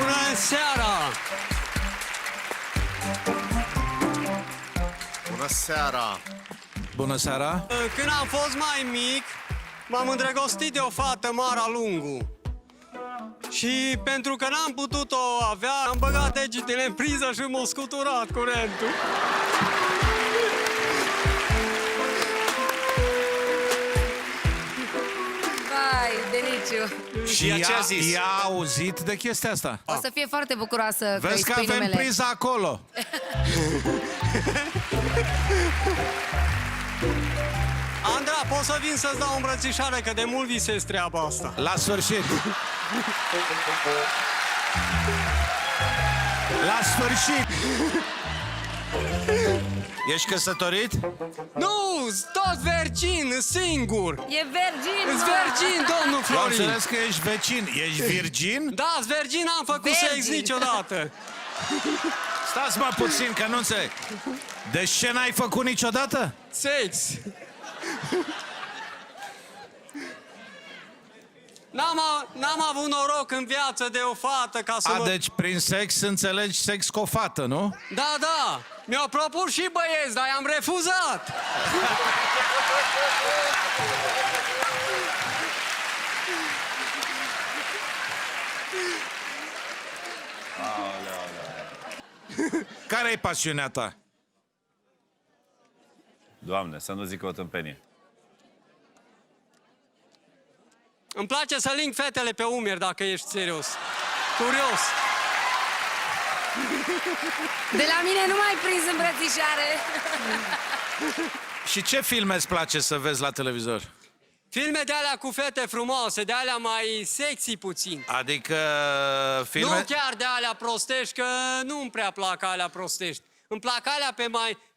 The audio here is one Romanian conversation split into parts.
Bună seara! Bună seara! Bună seara! Când am fost mai mic, m-am îndrăgostit de o fată, Mara Lungu. Și pentru că n-am putut-o avea, am băgat degetele în priză și m-a scuturat curentul. Vai, deliciu. Și ea ce a zis? ea a auzit de chestia asta. O să fie foarte bucuroasă că îi Vezi că spui avem numele. priza acolo. Andra, poți să vin să-ți dau o îmbrățișare, că de mult visez treaba asta. La sfârșit. La sfârșit. Ești căsătorit? Nu, tot virgin, singur. E virgin, Îți mă. virgin, domnul Eu am Florin. înțeles că ești vecin. Ești virgin? Da, virgin n-am făcut Virgin. sex niciodată. Stați mă puțin, că nu înțeleg. Deci ce n-ai făcut niciodată? Sex. N-am avut noroc în viață de o fată ca să mă... Deci prin sex înțelegi sex cu o fată, nu? Da, da, mi-au propus și băieți, dar i-am refuzat. Care e pasiunea ta? Doamne, să nu zic o tâmpenie. Îmi place să ling fetele pe umeri, dacă ești serios. Curios. De la mine nu mai prins îmbrățișare. Și ce filme îți place să vezi la televizor? Filme de alea cu fete frumoase, de alea mai sexy puțin. Adică filme... Nu chiar de alea prostești, că nu-mi prea plac alea prostești. Îmi plac alea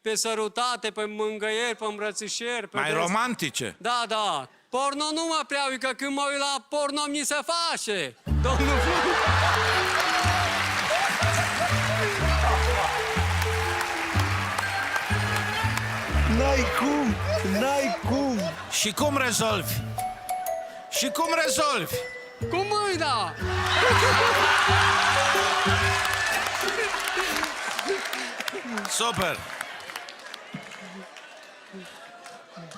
pe sărutate, pe mângăieri, pe îmbrățișeri. Pe mai romantice. Da, da. Porno nu mă prea uit, că când mă uit la porno mi se face. Domnul N-ai cum! N-ai cum! Și cum rezolvi? Și cum rezolvi? cu mâna! Super!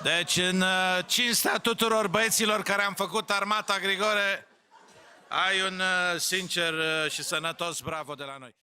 Deci, în cinstea tuturor băieților care am făcut armata, Grigore, ai un sincer și sănătos bravo de la noi.